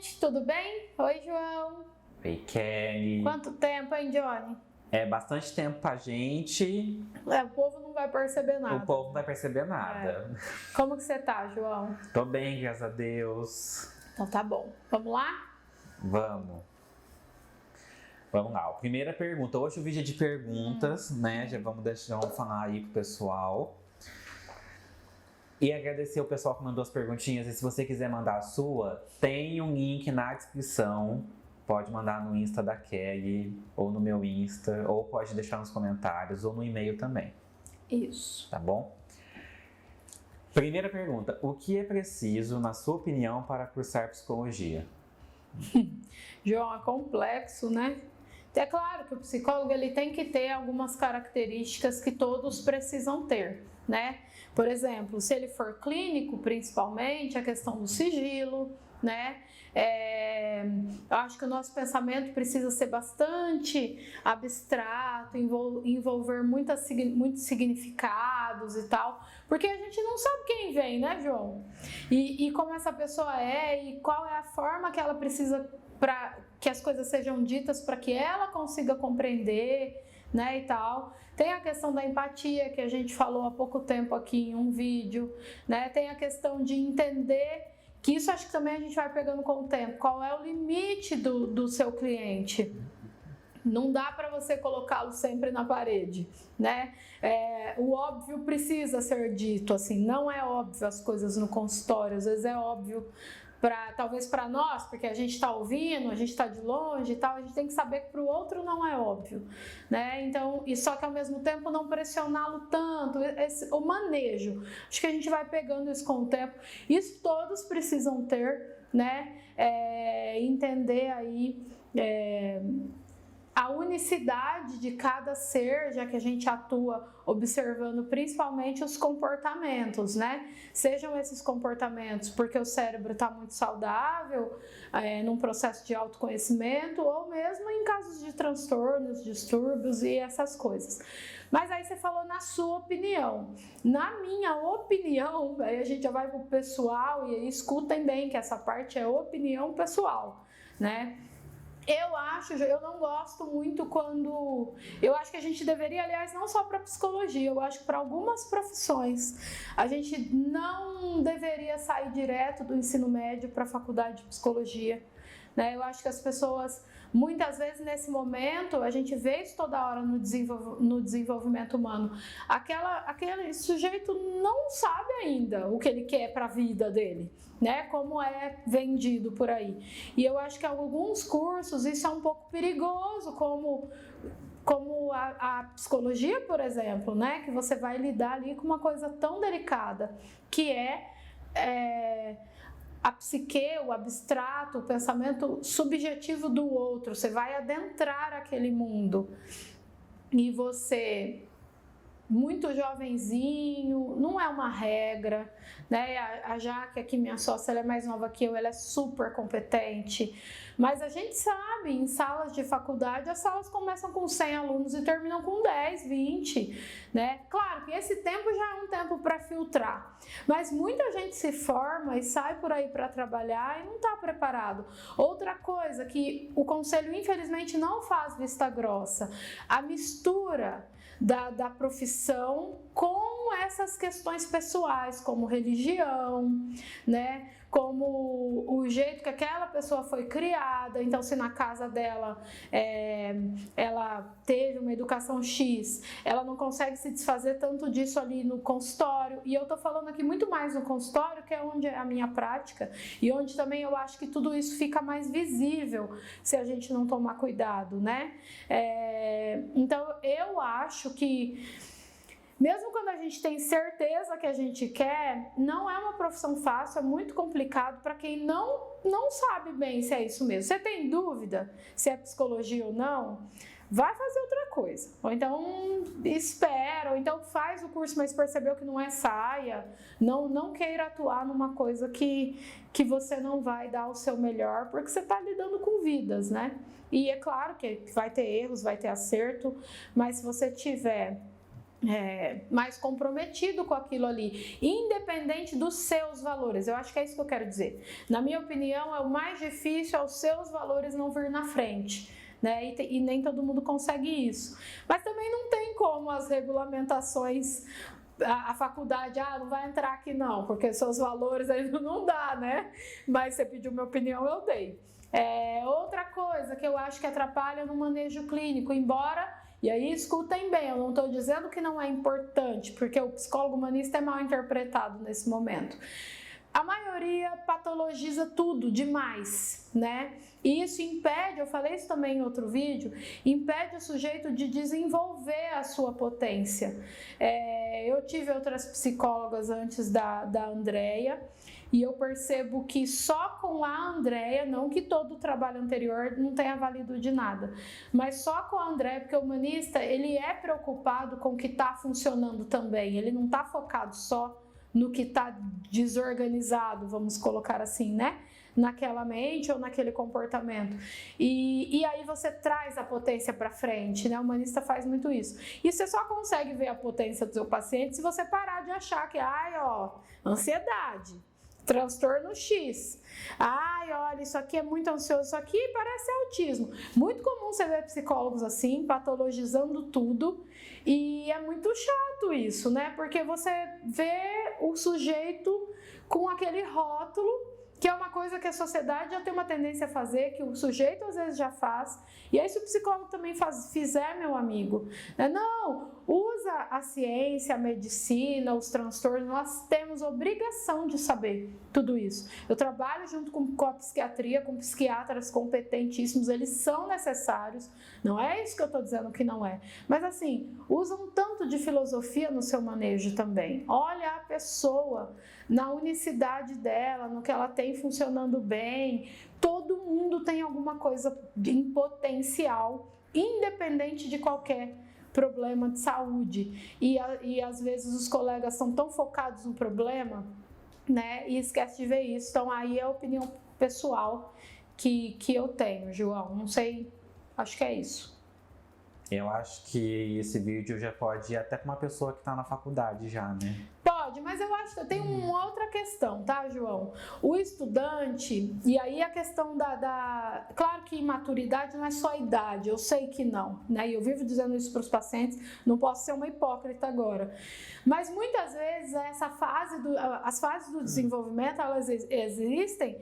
gente, tudo bem? Oi, João. Oi, Kelly. Quanto tempo, hein, Johnny? É bastante tempo pra gente. O povo não vai perceber nada. O povo não vai perceber nada. Como que você tá, João? Tô bem, graças a Deus. Então tá bom. Vamos lá? Vamos lá. Primeira pergunta. Hoje o vídeo é de perguntas, né? Já vamos falar aí pro pessoal. E agradecer o pessoal que mandou as perguntinhas. E se você quiser mandar a sua, tem um link na descrição. Pode mandar no Insta da Kelly, ou no meu Insta, ou pode deixar nos comentários, ou no e-mail também. Isso. Tá bom? Primeira pergunta. O que é preciso, na sua opinião, para cursar psicologia? João, é complexo, né? É claro que o psicólogo ele tem que ter algumas características que todos precisam ter, né? Por exemplo, se ele for clínico, principalmente, a questão do sigilo, né? Eu acho que o nosso pensamento precisa ser bastante abstrato, envolver muitos significados e tal, porque a gente não sabe quem vem, né, João? E como essa pessoa é e qual é a forma que ela precisa para que as coisas sejam ditas para que ela consiga compreender, né, e tal. Tem a questão da empatia que a gente falou há pouco tempo aqui em um vídeo, né? Tem a questão de entender que isso acho que também a gente vai pegando com o tempo. Qual é o limite do seu cliente? Não dá para você colocá-lo sempre na parede, né? O óbvio precisa ser dito, assim, não é óbvio as coisas no consultório, às vezes é óbvio talvez para nós, porque a gente está ouvindo, a gente está de longe e tal, a gente tem que saber que para o outro não é óbvio, né? Então, e só que ao mesmo tempo não pressioná-lo tanto, o manejo, acho que a gente vai pegando isso com o tempo, isso todos precisam ter, né? Entender aí a unicidade de cada ser, já que a gente atua observando principalmente os comportamentos, né? Sejam esses comportamentos porque o cérebro está muito saudável, num processo de autoconhecimento, ou mesmo em casos de transtornos, distúrbios e essas coisas. Mas aí você falou na sua opinião. Na minha opinião, aí a gente já vai pro pessoal e aí escutem bem que essa parte é opinião pessoal, né? Eu não gosto muito quando... Eu acho que a gente deveria, aliás, não só para psicologia, eu acho que para algumas profissões, a gente não deveria sair direto do ensino médio para a faculdade de psicologia, né? Eu acho que as pessoas, muitas vezes nesse momento, a gente vê isso toda hora no desenvolvimento humano, aquele sujeito não sabe ainda o que ele quer para a vida dele, né? Como é vendido por aí. E eu acho que em alguns cursos isso é um pouco perigoso, como a psicologia, por exemplo, né? Que você vai lidar ali com uma coisa tão delicada, que a psique, o abstrato, o pensamento subjetivo do outro. Você vai adentrar aquele mundo e você, muito jovenzinho, não é uma regra, né? A Jaque, aqui minha sócia, ela é mais nova que eu, ela é super competente, mas a gente sabe, em salas de faculdade, as salas começam com 100 alunos e terminam com 10, 20, né? Claro que esse tempo já é um tempo para filtrar, mas muita gente se forma e sai por aí para trabalhar e não está preparado. Outra coisa que o conselho, infelizmente, não faz vista grossa, a mistura da profissão com essas questões pessoais, como religião, né? Como o jeito que aquela pessoa foi criada. Então, se na casa dela ela teve uma educação X, ela não consegue se desfazer tanto disso ali no consultório. E eu tô falando aqui muito mais no consultório, que é onde é a minha prática e onde também eu acho que tudo isso fica mais visível se a gente não tomar cuidado, né? Então, eu acho que mesmo quando a gente tem certeza que a gente quer, não é uma profissão fácil, é muito complicado para quem não sabe bem se é isso mesmo. Você tem dúvida se é psicologia ou não? Vai fazer outra coisa. Ou então espera, ou então faz o curso, mas percebeu que não saia. Não queira atuar numa coisa que você não vai dar o seu melhor, porque você está lidando com vidas, né? E é claro que vai ter erros, vai ter acerto, mas se você tiver mais comprometido com aquilo ali, independente dos seus valores. Eu acho que é isso que eu quero dizer. Na minha opinião, é o mais difícil os seus valores não vir na frente, né? E nem todo mundo consegue isso. Mas também não tem como as regulamentações, a faculdade, não vai entrar aqui não, porque seus valores ainda não dá, né? Mas você pediu minha opinião, eu dei. Outra coisa que eu acho que atrapalha no manejo clínico, embora... E aí, escutem bem, eu não estou dizendo que não é importante, porque o psicólogo humanista é mal interpretado nesse momento. A maioria patologiza tudo demais, né? E isso impede, eu falei isso também em outro vídeo, impede o sujeito de desenvolver a sua potência. Eu tive outras psicólogas antes da Andréia, e eu percebo que só com a Andréia, não que todo o trabalho anterior não tenha valido de nada, mas só com a Andréia, porque o humanista, ele é preocupado com o que está funcionando também, ele não está focado só no que está desorganizado, vamos colocar assim, né? Naquela mente ou naquele comportamento. E aí você traz a potência para frente, né? O humanista faz muito isso. E você só consegue ver a potência do seu paciente se você parar de achar que, ansiedade, transtorno X. Olha, isso aqui é muito ansioso, isso aqui parece autismo. Muito comum você ver psicólogos assim, patologizando tudo, e é muito chato isso, né? Porque você vê o sujeito com aquele rótulo, que é uma coisa que a sociedade já tem uma tendência a fazer, que o sujeito às vezes já faz, e aí se o psicólogo também fizer, meu amigo, não, usa a ciência, a medicina, os transtornos, nós temos obrigação de saber tudo isso. Eu trabalho junto com a psiquiatria, com psiquiatras competentíssimos, eles são necessários, não é isso que eu estou dizendo que não é, mas assim, usam tanto de filosofia no seu manejo também. Olha a pessoa na unicidade dela, no que ela tem funcionando bem. Todo mundo tem alguma coisa em potencial, independente de qualquer problema de saúde. E às vezes os colegas estão tão focados no problema, né, e esquece de ver isso. Então aí é a opinião pessoal que eu tenho, João. Não sei, acho que é isso. Eu acho que esse vídeo já pode ir até para uma pessoa que está na faculdade já, né? Pode, mas eu acho que tem uma outra questão, tá, João? O estudante, e aí a questão Claro que imaturidade não é só idade, eu sei que não, né? E eu vivo dizendo isso para os pacientes, não posso ser uma hipócrita agora. Mas muitas vezes as fases do desenvolvimento, elas existem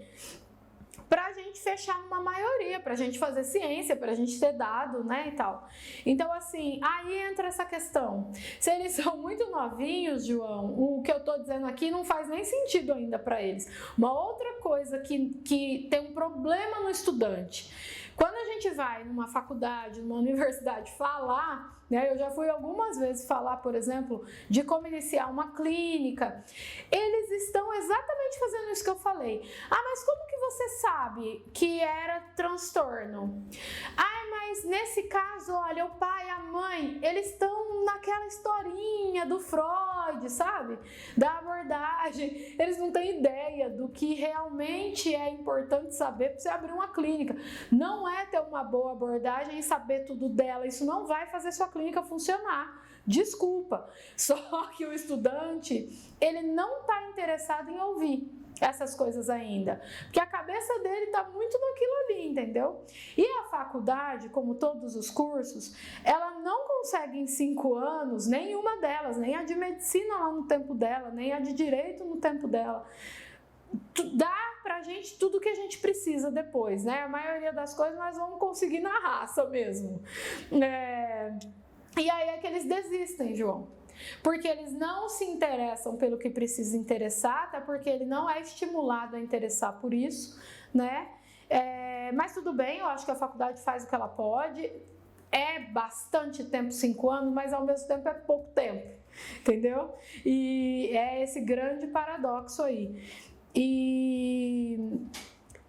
para a gente fechar numa maioria, para a gente fazer ciência, para a gente ter dado, né, e tal. Então, assim, aí entra essa questão. Se eles são muito novinhos, João, o que eu tô dizendo aqui não faz nem sentido ainda para eles. Uma outra coisa que tem um problema no estudante, quando a gente vai numa faculdade, numa universidade falar, né, eu já fui algumas vezes falar, por exemplo, de como iniciar uma clínica, eles estão exatamente fazendo isso que eu falei. Mas como que você sabe que era transtorno? Mas nesse caso, olha, o pai e a mãe, eles estão naquela historinha do Freud, sabe? Da abordagem. Eles não têm ideia do que realmente é importante saber para você abrir uma clínica. Não é ter uma boa abordagem e saber tudo dela. Isso não vai fazer sua clínica funcionar. Desculpa. Só que o estudante, ele não está interessado em ouvir essas coisas ainda, porque a cabeça dele está muito naquilo ali, entendeu? E a faculdade, como todos os cursos, ela não consegue em 5 anos, nenhuma delas, nem a de medicina lá no tempo dela, nem a de direito no tempo dela, dá pra gente tudo que a gente precisa depois, né? A maioria das coisas nós vamos conseguir na raça mesmo. E aí é que eles desistem, João. Porque eles não se interessam pelo que precisa interessar, até porque ele não é estimulado a interessar por isso, né? Mas tudo bem, eu acho que a faculdade faz o que ela pode. É bastante tempo, 5 anos, mas ao mesmo tempo é pouco tempo, entendeu? E é esse grande paradoxo aí.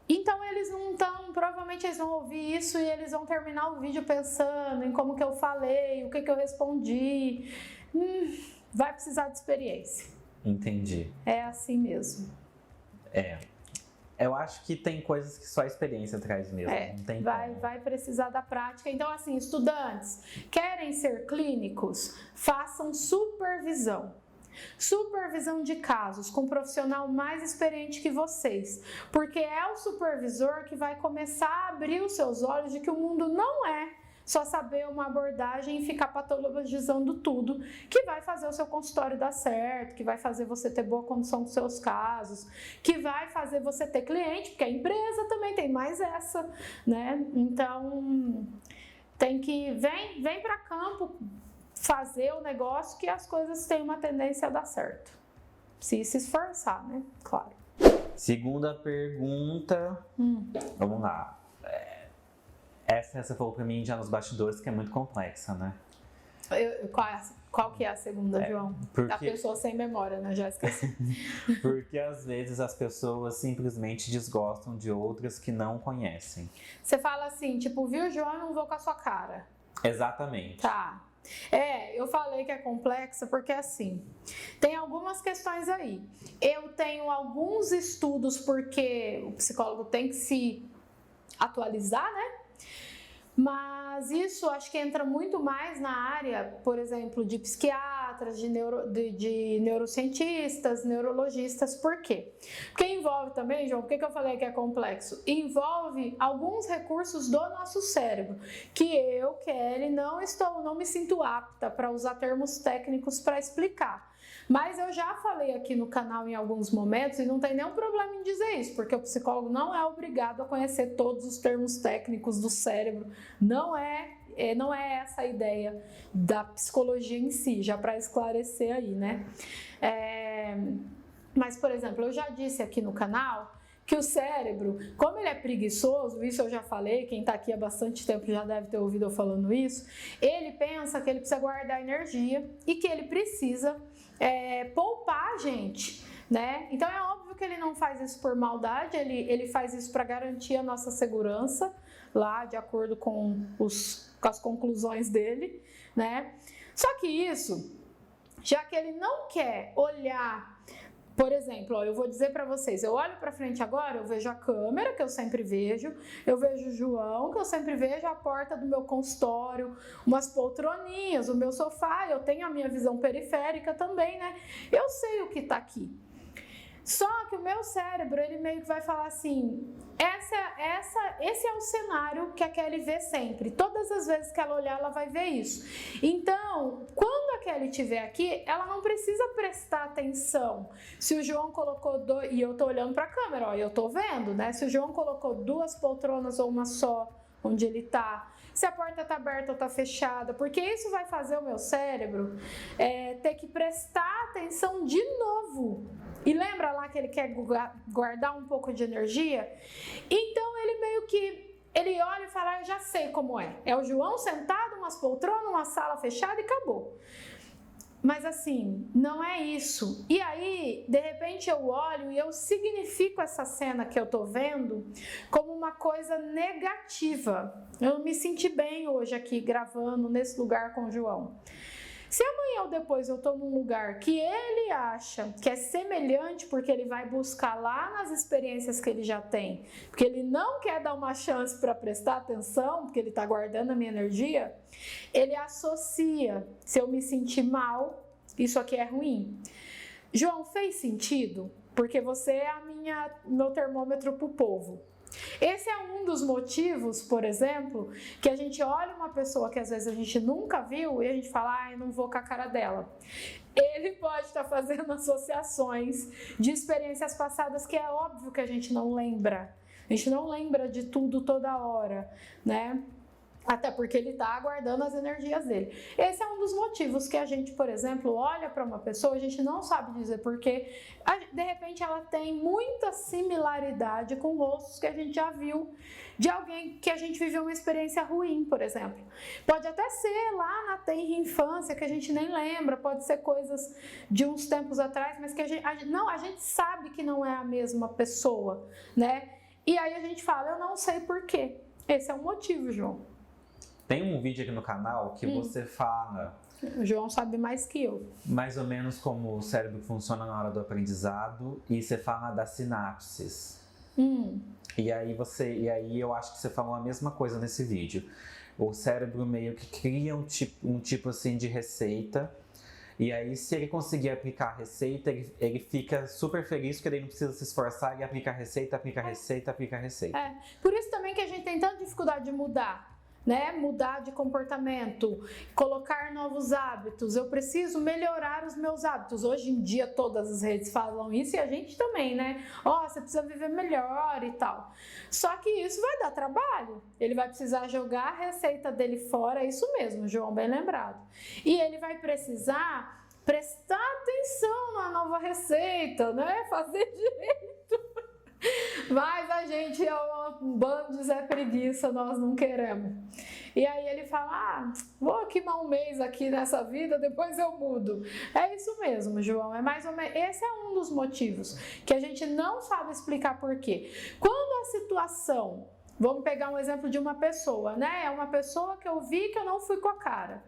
Então eles não estão, provavelmente eles vão ouvir isso e eles vão terminar o vídeo pensando em como que eu falei, o que eu respondi. Vai precisar de experiência. Entendi. É assim mesmo. Eu acho que tem coisas que só a experiência traz mesmo. Não tem como. Vai precisar da prática. Então, assim, estudantes, querem ser clínicos? Façam supervisão. Supervisão de casos com um profissional mais experiente que vocês, porque é o supervisor que vai começar a abrir os seus olhos de que o mundo não é só saber uma abordagem e ficar patologizando tudo, que vai fazer o seu consultório dar certo, que vai fazer você ter boa condução dos seus casos, que vai fazer você ter cliente, porque a empresa também tem mais essa, né? Então, tem que... Vem para campo fazer o negócio que as coisas têm uma tendência a dar certo. Se esforçar, né? Claro. Segunda pergunta. Vamos lá. Essa você falou pra mim já nos bastidores, que é muito complexa, né? Qual que é a segunda, João? Porque... A pessoa sem memória, né? Já esqueci. Porque às vezes as pessoas simplesmente desgostam de outras que não conhecem. Você fala assim, tipo, viu, João, eu não vou com a sua cara. Exatamente. Tá. Eu falei que é complexa porque assim, tem algumas questões aí. Eu tenho alguns estudos porque o psicólogo tem que se atualizar, né? Mas isso acho que entra muito mais na área, por exemplo, de psiquiatras, de neurocientistas, neurologistas. Por quê? Porque envolve também, João, por que eu falei que é complexo? Envolve alguns recursos do nosso cérebro, que eu, Kelly, não me sinto apta para usar termos técnicos para explicar. Mas eu já falei aqui no canal em alguns momentos e não tem nenhum problema em dizer isso, porque o psicólogo não é obrigado a conhecer todos os termos técnicos do cérebro. Não é essa a ideia da psicologia em si, já para esclarecer aí, né? Mas, por exemplo, eu já disse aqui no canal que o cérebro, como ele é preguiçoso, isso eu já falei, quem está aqui há bastante tempo já deve ter ouvido eu falando isso, ele pensa que ele precisa guardar energia e que ele precisa poupar a gente, né? Então é óbvio que ele não faz isso por maldade, ele faz isso para garantir a nossa segurança, lá de acordo com as conclusões dele, né? Só que isso, já que ele não quer olhar. Por exemplo, eu vou dizer para vocês, eu olho para frente agora, eu vejo a câmera, que eu sempre vejo, eu vejo o João, que eu sempre vejo, a porta do meu consultório, umas poltroninhas, o meu sofá, eu tenho a minha visão periférica também, né? Eu sei o que está aqui. Só que o meu cérebro, ele meio que vai falar assim, esse é o cenário que a Kelly vê sempre. Todas as vezes que ela olhar, ela vai ver isso. Então, quando a Kelly estiver aqui, ela não precisa prestar atenção. Se o João colocou e eu tô olhando para a câmera, ó, eu tô vendo, né? Se o João colocou 2 poltronas ou uma só, onde ele tá, se a porta tá aberta ou tá fechada, porque isso vai fazer o meu cérebro ter que prestar atenção de novo. E lembra lá que ele quer guardar um pouco de energia? Então ele meio que, ele olha e fala, eu já sei como é. É o João sentado, umas poltronas, uma sala fechada e acabou. Mas assim, não é isso. E aí, de repente eu olho e eu significo essa cena que eu tô vendo como uma coisa negativa. Eu me senti bem hoje aqui gravando nesse lugar com o João. Se amanhã ou depois eu estou num lugar que ele acha que é semelhante, porque ele vai buscar lá nas experiências que ele já tem, porque ele não quer dar uma chance para prestar atenção, porque ele está guardando a minha energia, ele associa, se eu me sentir mal, isso aqui é ruim. João, fez sentido? Porque você é meu termômetro para o povo. Esse é um dos motivos, por exemplo, que a gente olha uma pessoa que às vezes a gente nunca viu e a gente fala, eu não vou com a cara dela. Ele pode estar fazendo associações de experiências passadas que é óbvio que a gente não lembra. A gente não lembra de tudo toda hora, né? Até porque ele está aguardando as energias dele. Esse é um dos motivos que a gente, por exemplo, olha para uma pessoa, a gente não sabe dizer porque, de repente, ela tem muita similaridade com rostos que a gente já viu de alguém que a gente viveu uma experiência ruim, por exemplo. Pode até ser lá na tenra infância, que a gente nem lembra, pode ser coisas de uns tempos atrás, mas que a gente sabe que não é a mesma pessoa, né? E aí a gente fala, eu não sei por quê. Esse é o motivo, João. Tem um vídeo aqui no canal que você fala... O João sabe mais que eu. Mais ou menos como o cérebro funciona na hora do aprendizado e você fala das sinapses. E aí eu acho que você falou a mesma coisa nesse vídeo. O cérebro meio que cria um tipo assim de receita. E aí, se ele conseguir aplicar a receita, ele fica super feliz, porque ele não precisa se esforçar, ele aplica a receita, aplica a receita, aplica a receita. Por isso também que a gente tem tanta dificuldade de mudar, né? Mudar de comportamento, colocar novos hábitos. Eu preciso melhorar os meus hábitos. Hoje em dia, todas as redes falam isso e a gente também, né? Você precisa viver melhor e tal. Só que isso vai dar trabalho. Ele vai precisar jogar a receita dele fora, é isso mesmo, João, bem lembrado. E ele vai precisar prestar atenção na nova receita, né? Fazer direito. Mas a gente é um bando de Zé Preguiça, nós não queremos. E aí ele fala, vou queimar um mês aqui nessa vida, depois eu mudo. É isso mesmo, João, é mais ou menos, esse é um dos motivos que a gente não sabe explicar por quê. Quando a situação, vamos pegar um exemplo de uma pessoa, né? É uma pessoa que eu vi que eu não fui com a cara.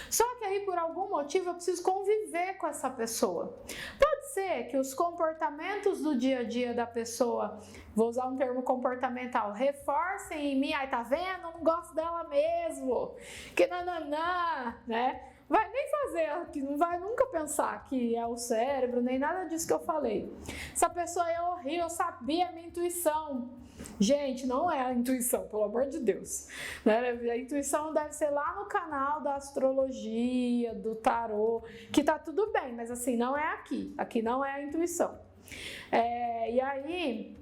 Só que aí, por algum motivo, eu preciso conviver com essa pessoa. Pode ser que os comportamentos do dia a dia da pessoa, vou usar um termo comportamental, reforcem em mim, tá vendo? Eu não gosto dela mesmo, que nananã, né? Vai nem fazer, não vai nunca pensar que é o cérebro, nem nada disso que eu falei. Essa pessoa é horrível, eu sabia a minha intuição. Gente, não é a intuição, pelo amor de Deus. Né? A intuição deve ser lá no canal da astrologia, do tarô, que tá tudo bem, mas assim, não é aqui. Aqui não é a intuição. E aí,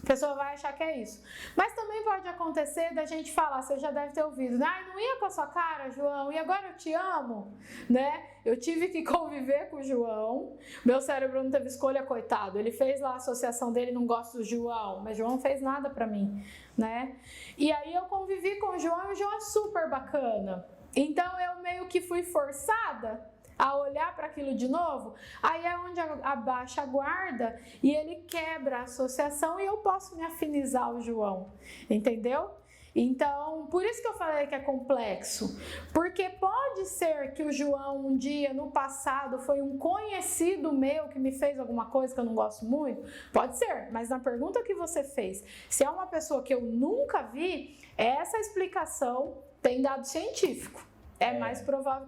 a pessoa vai achar que é isso. Mas também pode acontecer da gente falar, você já deve ter ouvido, não ia com a sua cara, João, e agora eu te amo, né? Eu tive que conviver com o João, meu cérebro não teve escolha, coitado, ele fez lá a associação dele, não gosta do João, mas João não fez nada pra mim, né? E aí eu convivi com o João e o João é super bacana. Então eu meio que fui forçada a olhar para aquilo de novo, aí é onde abaixa a guarda e ele quebra a associação e eu posso me afinizar ao João, entendeu? Então, por isso que eu falei que é complexo, porque pode ser que o João um dia, no passado, foi um conhecido meu que me fez alguma coisa que eu não gosto muito, pode ser, mas na pergunta que você fez, se é uma pessoa que eu nunca vi, essa explicação tem dado científico. É mais provável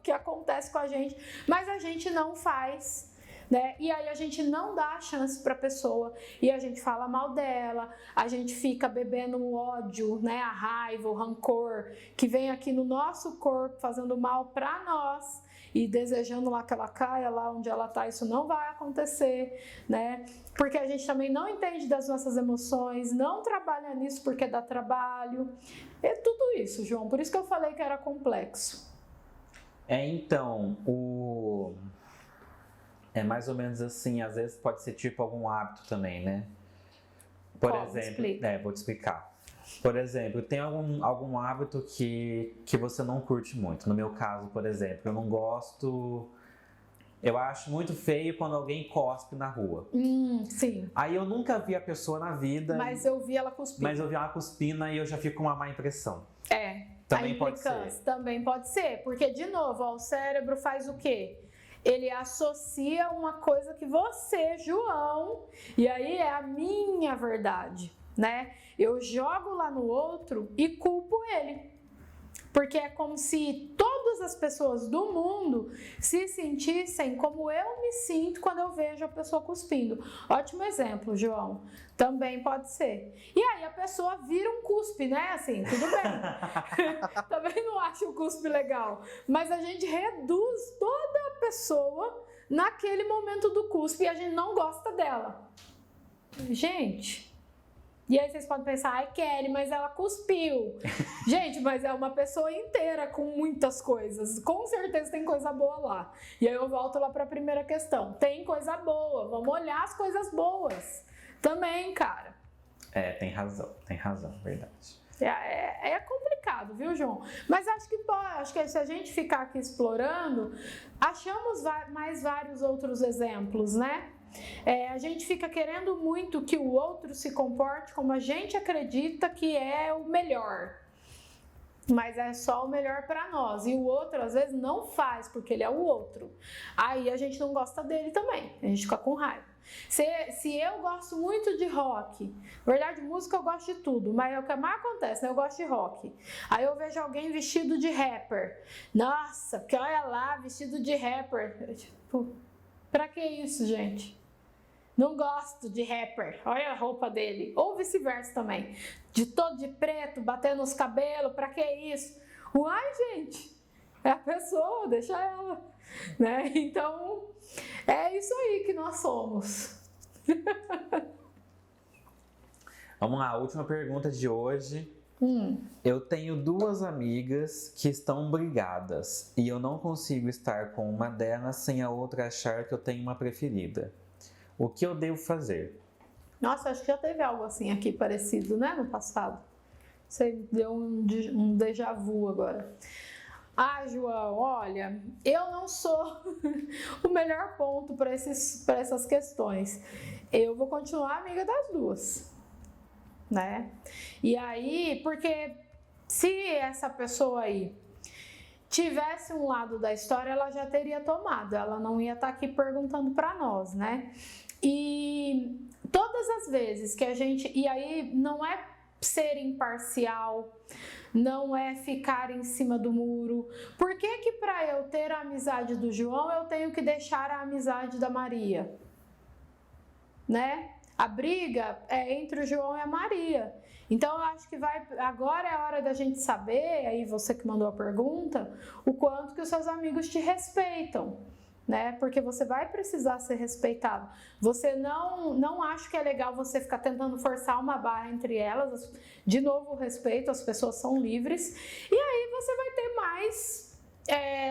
que acontece com a gente, mas a gente não faz, né? E aí a gente não dá a chance para a pessoa e a gente fala mal dela, a gente fica bebendo o ódio, né? A raiva, o rancor que vem aqui no nosso corpo fazendo mal para nós e desejando lá que ela caia lá onde ela tá. Isso não vai acontecer, né? Porque a gente também não entende das nossas emoções, não trabalha nisso porque dá trabalho. É tudo isso, João. Por isso que eu falei que era complexo. Então, é mais ou menos assim, às vezes pode ser tipo algum hábito também, né? Por exemplo, vou te explicar. Por exemplo, tem algum hábito que você não curte muito. No meu caso, por exemplo, eu não gosto... Eu acho muito feio quando alguém cospe na rua. Sim. Aí eu nunca vi a pessoa na vida. Mas eu vi ela cuspindo. Mas eu vi ela cuspindo e eu já fico com uma má impressão. Também pode ser. Também pode ser. Porque, de novo, o cérebro faz o quê? Ele associa uma coisa que você, João, e aí é a minha verdade, né? Eu jogo lá no outro e culpo ele. Porque é como se todas as pessoas do mundo se sentissem como eu me sinto quando eu vejo a pessoa cuspindo. Ótimo exemplo, João. Também pode ser. E aí a pessoa vira um cuspe, né? Assim, tudo bem. Também não acho o cuspe legal. Mas a gente reduz toda a pessoa naquele momento do cuspe e a gente não gosta dela. Gente... E aí vocês podem pensar, ai Kelly, mas ela cuspiu. Gente, mas é uma pessoa inteira com muitas coisas. Com certeza tem coisa boa lá. E aí eu volto lá para a primeira questão. Tem coisa boa, vamos olhar as coisas boas. Também, cara. Tem razão, verdade. É complicado, viu, João? Mas acho que se a gente ficar aqui explorando, achamos mais vários outros exemplos, né? A gente fica querendo muito que o outro se comporte como a gente acredita que é o melhor, mas é só o melhor para nós e o outro às vezes não faz porque ele é o outro, aí a gente não gosta dele também, a gente fica com raiva. Se eu gosto muito de rock, na verdade, música eu gosto de tudo, mas é o que mais acontece, né? Eu gosto de rock. Aí eu vejo alguém vestido de rapper. Nossa, porque olha lá, vestido de rapper. Tipo, pra que isso, gente? Não gosto de rapper, olha a roupa dele. Ou vice-versa também. De todo de preto, batendo os cabelos, pra que isso? Uai, gente, é a pessoa, deixa ela. Né? Então, é isso aí que nós somos. Vamos lá, a última pergunta de hoje. Eu tenho 2 amigas que estão brigadas e eu não consigo estar com uma delas sem a outra achar que eu tenho uma preferida. O que eu devo fazer? Nossa, acho que já teve algo assim aqui parecido, né, no passado. Você deu um déjà vu agora. Ah, João, olha, eu não sou o melhor ponto para essas questões. Eu vou continuar amiga das 2, né? E aí, porque se essa pessoa aí tivesse um lado da história, ela já teria tomado, ela não ia estar aqui perguntando para nós, né? E todas as vezes que a gente... E aí não é ser imparcial, não é ficar em cima do muro. Por que para eu ter a amizade do João, eu tenho que deixar a amizade da Maria? Né? A briga é entre o João e a Maria. Então eu acho que agora é a hora da gente saber, aí você que mandou a pergunta, o quanto que os seus amigos te respeitam. Né? Porque você vai precisar ser respeitado. Você não acha que é legal você ficar tentando forçar uma barra entre elas. De novo, o respeito, as pessoas são livres. E aí você vai ter mais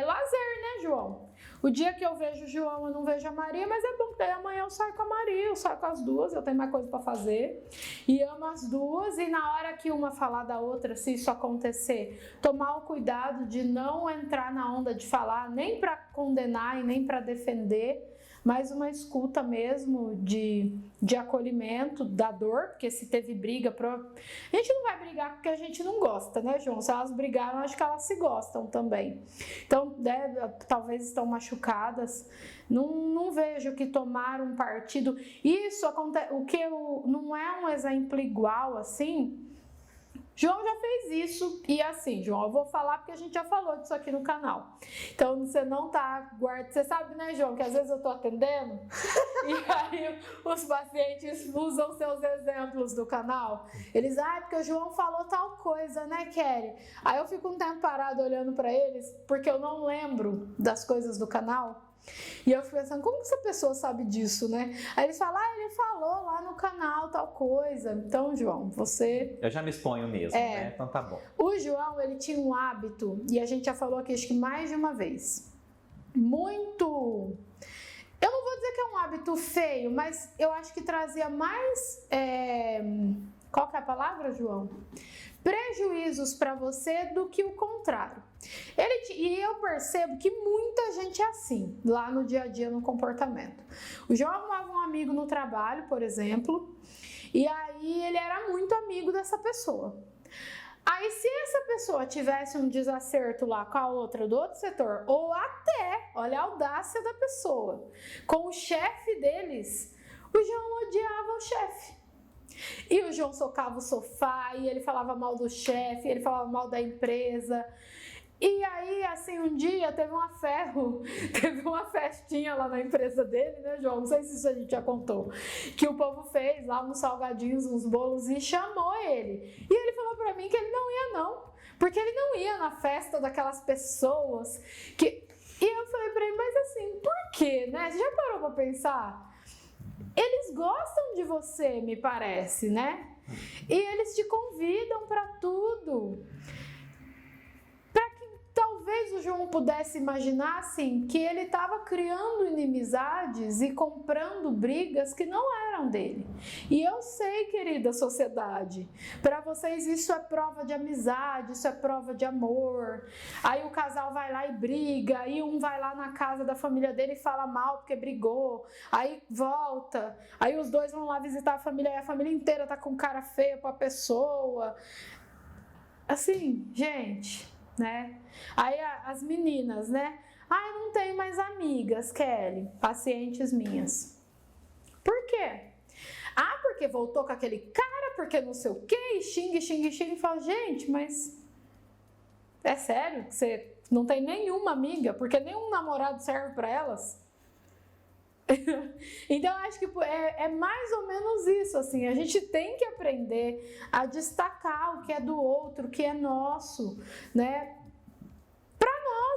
lazer, né, João? O dia que eu vejo o João, eu não vejo a Maria, mas é bom que daí amanhã eu saio com a Maria, eu saio com as 2, eu tenho mais coisa para fazer. E amo as 2, e na hora que uma falar da outra, se isso acontecer, tomar o cuidado de não entrar na onda de falar, nem para condenar e nem para defender, mas uma escuta mesmo de acolhimento da dor, porque se teve briga, a gente não vai brigar porque a gente não gosta, né, João? Se elas brigaram, acho que elas se gostam também. Então, talvez estão machucadas. Não vejo que tomar um partido. Isso acontece, não é um exemplo igual assim. João já fez isso, e assim, João, eu vou falar porque a gente já falou disso aqui no canal. Então, você não tá guardando... Você sabe, né, João, que às vezes eu tô atendendo e aí os pacientes usam seus exemplos do canal. Eles, porque o João falou tal coisa, né, Kelly? Aí eu fico um tempo parado olhando pra eles, porque eu não lembro das coisas do canal. E eu fico pensando, como que essa pessoa sabe disso, né? Aí eles falam, ele falou lá no canal tal coisa. Então, João, você... Eu já me exponho mesmo, né? Então tá bom. O João, ele tinha um hábito, e a gente já falou aqui, acho que mais de uma vez, muito... Eu não vou dizer que é um hábito feio, mas eu acho que trazia mais... Qual que é a palavra, João? Prejuízos para você do que o contrário. E eu percebo que muita gente é assim, lá no dia a dia, no comportamento. O João arrumava um amigo no trabalho, por exemplo, e aí ele era muito amigo dessa pessoa. Aí se essa pessoa tivesse um desacerto lá com a outra do outro setor, ou até, olha a audácia da pessoa, com o chefe deles, o João odiava o chefe. E o João socava o sofá, e ele falava mal do chefe, ele falava mal da empresa. E aí, assim, um dia teve uma festinha lá na empresa dele, né, João? Não sei se isso a gente já contou. Que o povo fez lá uns salgadinhos, uns bolos e chamou ele. E ele falou pra mim que ele não ia, não. Porque ele não ia na festa daquelas pessoas que... E eu falei pra ele, mas assim, por quê, né? Você já parou pra pensar? Eles gostam de você, me parece, né? E eles te convidam para tudo. Para que talvez o João pudesse imaginar, assim, que ele estava criando inimizades e comprando brigas que não eram dele. E eu sei, querida sociedade, para vocês isso é prova de amizade, isso é prova de amor. Aí o casal vai lá e briga, aí um vai lá na casa da família dele e fala mal porque brigou, aí volta, aí os dois vão lá visitar a família e a família inteira tá com cara feia pra pessoa. Assim, gente, né? Aí as meninas, né? Não tenho mais amigas, Kelly, pacientes minhas. Por quê? Ah, porque voltou com aquele cara, porque não sei o quê, e xinga, e fala, gente, mas é sério que você não tem nenhuma amiga, porque nenhum namorado serve para elas? Então, acho que é mais ou menos isso, assim, a gente tem que aprender a destacar o que é do outro, o que é nosso, né?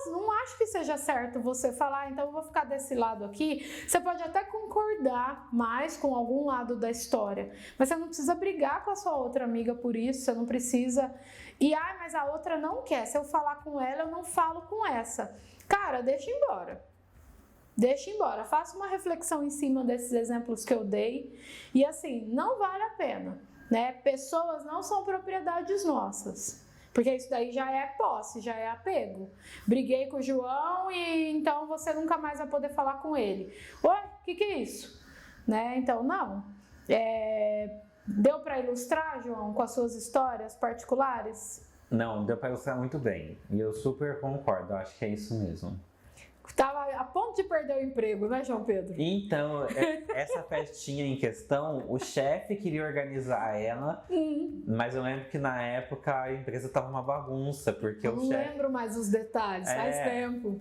Não acho que seja certo você falar, então eu vou ficar desse lado aqui. Você pode até concordar mais com algum lado da história, mas você não precisa brigar com a sua outra amiga por isso, você não precisa. E, mas a outra não quer, se eu falar com ela, eu não falo com essa. Cara, deixa embora. Deixa embora, faça uma reflexão em cima desses exemplos que eu dei. E assim, não vale a pena, né? Pessoas não são propriedades nossas. Porque isso daí já é posse, já é apego. Briguei com o João e então você nunca mais vai poder falar com ele. Oi, o que é isso? Né? Então, não. Deu para ilustrar, João, com as suas histórias particulares? Não, deu para ilustrar muito bem. E eu super concordo, acho que é isso mesmo. Tava a ponto de perder o emprego, né, João Pedro? Então, essa festinha em questão, o chefe queria organizar ela, mas eu lembro que na época a empresa tava uma bagunça, porque eu não lembro mais os detalhes, faz tempo.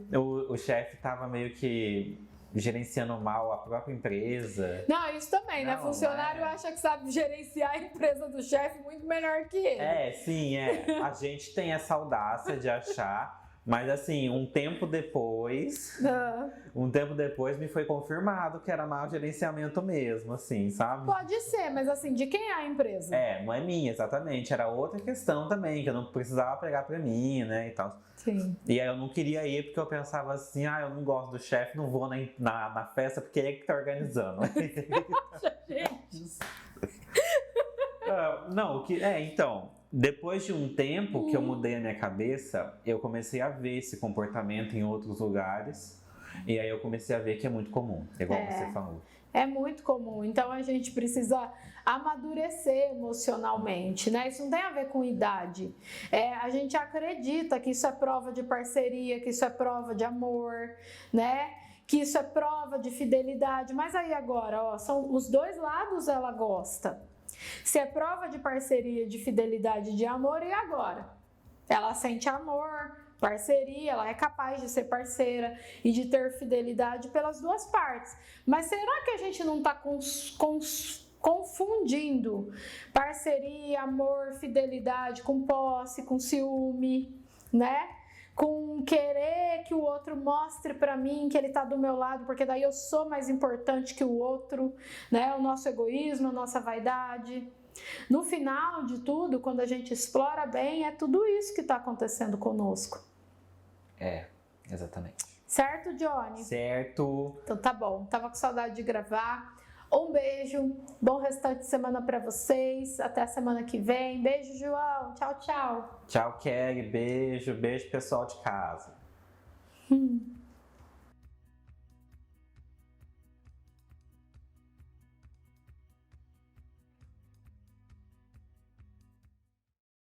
O chefe tava meio que gerenciando mal a própria empresa. Não, isso também, né? Funcionário acha que sabe gerenciar a empresa do chefe muito melhor que ele. Sim. A gente tem essa audácia de achar. Mas assim, um tempo depois me foi confirmado que era mau gerenciamento mesmo, assim, sabe? Pode ser, mas assim, de quem é a empresa? Não é minha, exatamente. Era outra questão também, que eu não precisava pegar pra mim, né, e tal. Sim. E aí eu não queria ir porque eu pensava assim, eu não gosto do chefe, não vou na festa porque ele que tá organizando. Gente. Então... Depois de um tempo que eu mudei a minha cabeça, eu comecei a ver esse comportamento em outros lugares. E aí eu comecei a ver que é muito comum, igual você falou. É muito comum, então a gente precisa amadurecer emocionalmente, né? Isso não tem a ver com idade. A gente acredita que isso é prova de parceria, que isso é prova de amor, né? Que isso é prova de fidelidade. Mas aí agora, são os dois lados ela gosta. Se é prova de parceria, de fidelidade, de amor, e agora? Ela sente amor, parceria, ela é capaz de ser parceira e de ter fidelidade pelas duas partes. Mas será que a gente não está confundindo parceria, amor, fidelidade com posse, com ciúme, né? Com querer que o outro mostre pra mim que ele tá do meu lado, porque daí eu sou mais importante que o outro, né? O nosso egoísmo, a nossa vaidade. No final de tudo, quando a gente explora bem, é tudo isso que tá acontecendo conosco. Exatamente. Certo, Johnny? Certo. Então tá bom, tava com saudade de gravar. Um beijo, bom restante de semana para vocês, até a semana que vem. Beijo, João, tchau, tchau. Tchau, Kelly, beijo pessoal de casa.